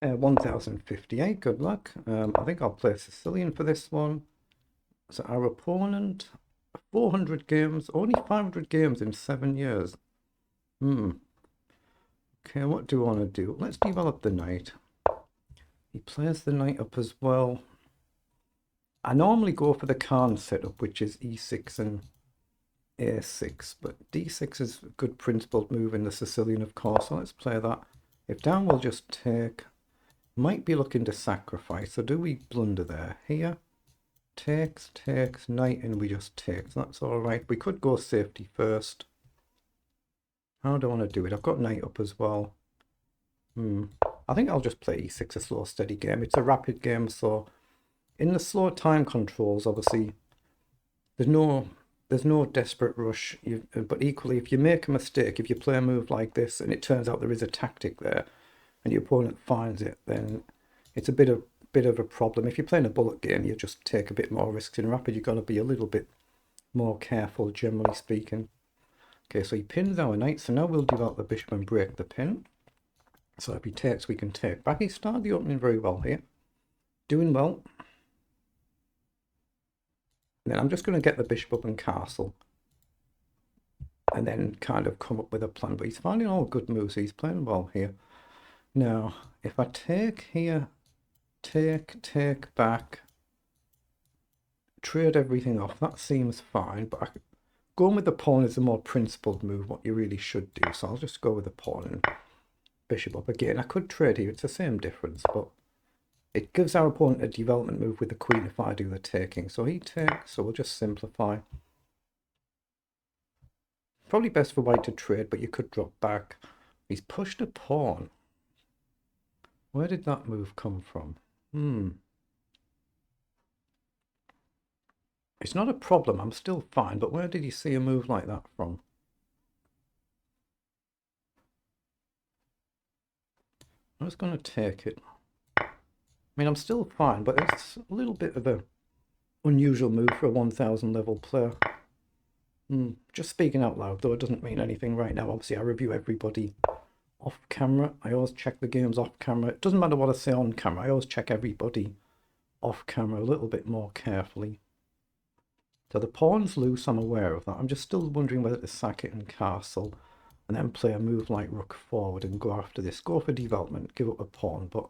1058, good luck. I think I'll play Sicilian for this one. So our opponent, 400 games, only 500 games in 7 years. Okay, what do I want to do? Let's develop the knight. He plays the knight up as well. I normally go for the Khan setup, which is e6 and a6, but d6 is a good principled move in the Sicilian, of course, so let's play that. If down, we'll just take. Might be looking to sacrifice, so do we blunder there? Here, takes, knight, and we just take. So that's all right. We could go safety first. How do I want to do it? I've got knight up as well. I think I'll just play e6, a slow, steady game. It's a rapid game, so in the slow time controls, obviously, there's no desperate rush. But equally, if you make a mistake, if you play a move like this, and it turns out there is a tactic there, and your opponent finds it, then it's a bit of a problem. If you're playing a bullet game, you just take a bit more risks. In rapid, you've got to be a little bit more careful, generally speaking. Okay, so he pins our knight, so now we'll develop the bishop and break the pin. So if he takes, we can take back. He started the opening very well here. Doing well. And then I'm just going to get the bishop up and castle. And then kind of come up with a plan. But he's finding all good moves. He's playing well here. Now, if I take here, take back, trade everything off, that seems fine. But going with the pawn is a more principled move, what you really should do. So I'll just go with the pawn and bishop up again. I could trade here. It's the same difference, but it gives our opponent a development move with the queen if I do the taking. So he takes, so we'll just simplify. Probably best for white to trade, but you could drop back. He's pushed a pawn. Where did that move come from? It's not a problem, I'm still fine, but where did he see a move like that from? I was going to take it. I mean, I'm still fine, but it's a little bit of a unusual move for a 1000 level player. Just speaking out loud, though it doesn't mean anything right now. Obviously, I review everybody off camera. I always check the games off camera. It doesn't matter what I say on camera. I always check everybody off camera a little bit more carefully. So the pawn's loose, I'm aware of that. I'm just still wondering whether to sack it and castle and then play a move like rook forward and go after this. Go for development, give up a pawn, but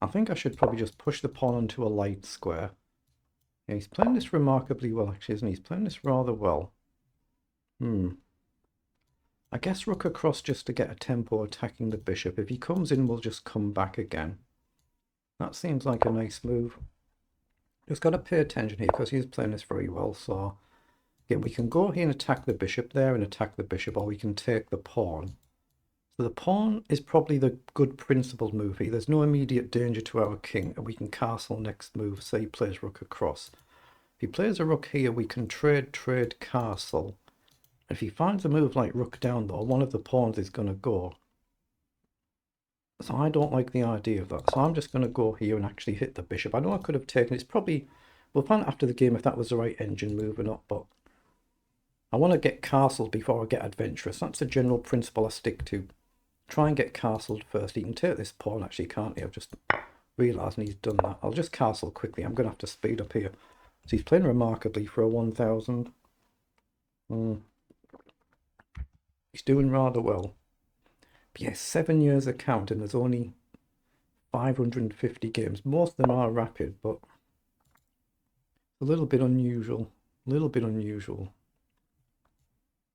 I think I should probably just push the pawn onto a light square. Yeah, he's playing this remarkably well, actually, isn't he? He's playing this rather well. I guess rook across just to get a tempo attacking the bishop. If he comes in, we'll just come back again. That seems like a nice move. Just got to pay attention here because he's playing this very well. So again, we can go here and attack the bishop there and attack the bishop, or we can take the pawn. So the pawn is probably the good principled move here. There's no immediate danger to our king, and we can castle next move. Say he plays rook across. If he plays a rook here, we can trade, castle. If he finds a move like rook down, though, one of the pawns is going to go. So I don't like the idea of that. So I'm just going to go here and actually hit the bishop. I know I could have taken it. It's probably, we'll find out after the game if that was the right engine move or not, but I want to get castled before I get adventurous. That's the general principle I stick to. Try and get castled first. He can take this pawn, actually, can't he? I've just realised he's done that. I'll just castle quickly. I'm going to have to speed up here. So he's playing remarkably for a 1000. He's doing rather well. But yeah, 7 years account, and there's only 550 games. Most of them are rapid, but a little bit unusual.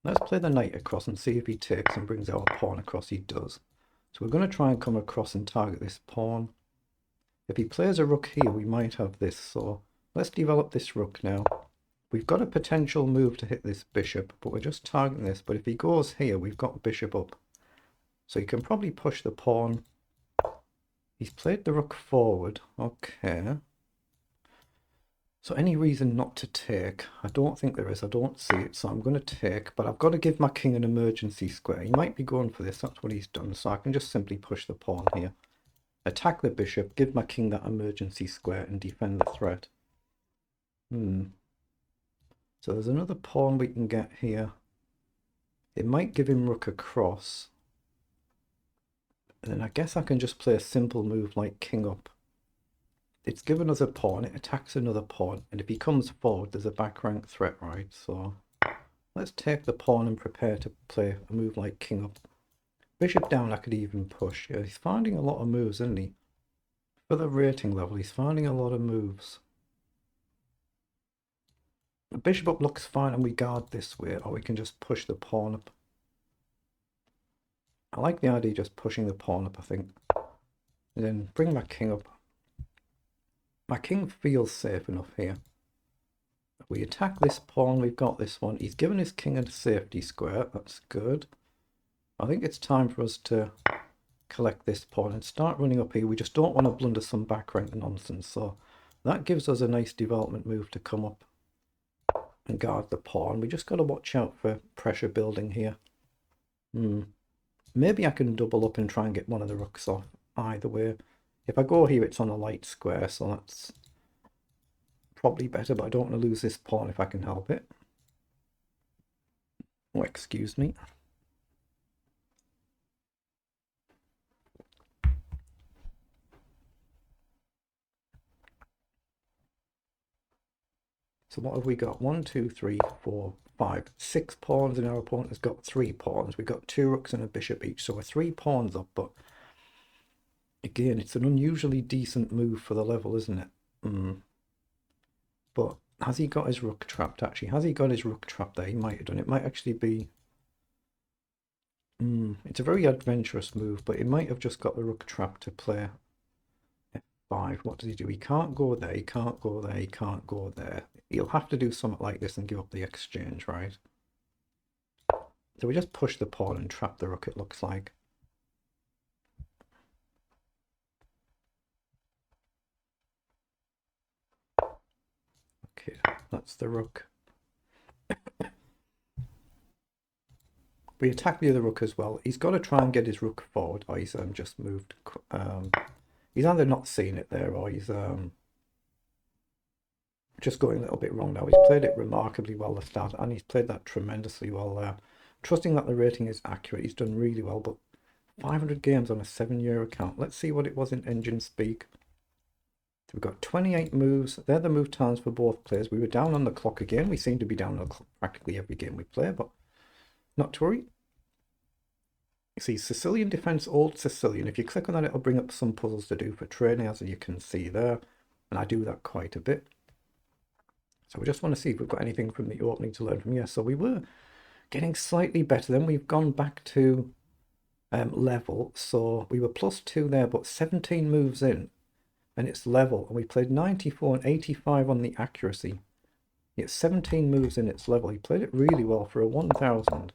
Let's play the knight across and see if he takes and brings our pawn across. He does. So we're going to try and come across and target this pawn. If he plays a rook here, we might have this. So let's develop this rook now. We've got a potential move to hit this bishop, but we're just targeting this. But if he goes here, we've got bishop up. So you can probably push the pawn. He's played the rook forward. Okay. So any reason not to take? I don't think there is. I don't see it. So I'm going to take. But I've got to give my king an emergency square. He might be going for this. That's what he's done. So I can just simply push the pawn here. Attack the bishop. Give my king that emergency square and defend the threat. So there's another pawn we can get here. It might give him rook across. And then I guess I can just play a simple move like king up. It's given us a pawn, it attacks another pawn, and if he comes forward, there's a back rank threat, right? So let's take the pawn and prepare to play a move like king up. Bishop down I could even push. Yeah, he's finding a lot of moves, isn't he? For the rating level, he's finding a lot of moves. The bishop up looks fine and we guard this way, or we can just push the pawn up. I like the idea of just pushing the pawn up, I think. And then bring my king up. My king feels safe enough here. If we attack this pawn, we've got this one. He's given his king a safety square. That's good. I think it's time for us to collect this pawn and start running up here. We just don't want to blunder some back rank nonsense. So that gives us a nice development move to come up and guard the pawn. We just got to watch out for pressure building here. Maybe I can double up and try and get one of the rooks off. Either way, if I go here, it's on a light square, so that's probably better, but I don't want to lose this pawn if I can help it. Oh, excuse me. So what have we got? 1, 2, 3, 4, 5, 6 pawns, and our opponent has got 3 pawns. We've got 2 rooks and a bishop each, so we're 3 pawns up, but again, it's an unusually decent move for the level, isn't it? But has he got his rook trapped, actually? Has he got his rook trapped there? He might have done. It might actually be... it's a very adventurous move, but he might have just got the rook trapped to play F5. What does he do? He can't go there, he can't go there, he can't go there. He'll have to do something like this and give up the exchange, right? So we just push the pawn and trap the rook, it looks like. Okay, that's the rook. We attack the other rook as well. He's got to try and get his rook forward, or he's just moved. He's either not seen it there, or he's just going a little bit wrong now. He's played it remarkably well at the start, and he's played that tremendously well there. Trusting that the rating is accurate, he's done really well, but 500 games on a 7-year account. Let's see what it was in engine speak. So we've got 28 moves. They're the move times for both players. We were down on the clock again. We seem to be down on the clock practically every game we play, but not to worry. You see, Sicilian defense, old Sicilian. If you click on that, it'll bring up some puzzles to do for training, as you can see there. And I do that quite a bit. So we just want to see if we've got anything from the opening to learn from here. So we were getting slightly better. Then we've gone back to level. So we were +2 there, but 17 moves in. And it's level. And we played 94 and 85 on the accuracy. It's 17 moves in its level. He played it really well for a 1000.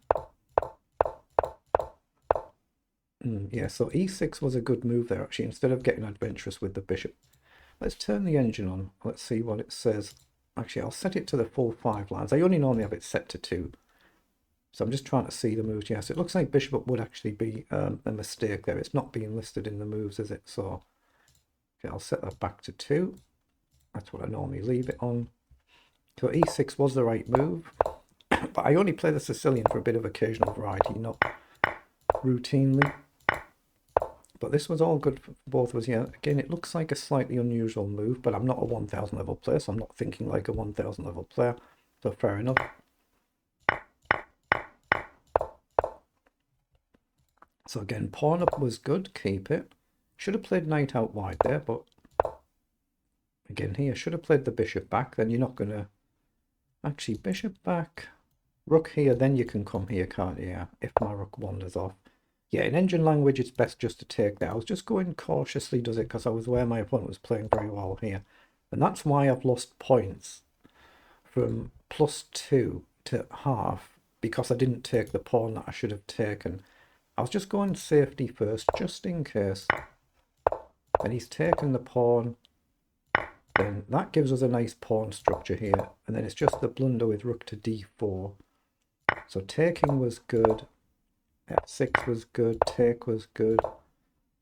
Yeah, so e6 was a good move there, actually, instead of getting adventurous with the bishop. Let's turn the engine on. Let's see what it says. Actually, I'll set it to the full 5 lines. I only normally have it set to 2. So I'm just trying to see the moves. Yes, it looks like bishop up would actually be a mistake there. It's not being listed in the moves, is it? So okay, I'll set that back to 2. That's what I normally leave it on. So e6 was the right move. But I only play the Sicilian for a bit of occasional variety, not routinely. But this was all good for both of us. Yeah, again, it looks like a slightly unusual move, but I'm not a 1000 level player, so I'm not thinking like a 1000 level player. So fair enough. So again, pawn up was good. Keep it. Should have played knight out wide there, but again here, should have played the bishop back. Then you're not going to... Actually, bishop back, rook here, then you can come here, can't you? Yeah, if my rook wanders off. Yeah, in engine language, it's best just to take that. I was just going cautiously, does it? Because I was aware my opponent was playing very well here. And that's why I've lost points from +2 to half, because I didn't take the pawn that I should have taken. I was just going safety first, just in case. And he's taken the pawn. Then that gives us a nice pawn structure here. And then it's just the blunder with rook to d4. So taking was good. F6 was good, take was good,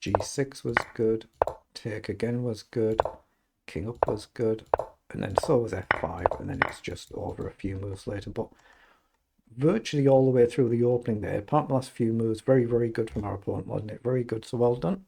G6 was good, take again was good, king up was good, and then so was F5, and then it's just over a few moves later. But virtually all the way through the opening there. Apart from the last few moves, very, very good from our opponent, wasn't it? Very good, so well done.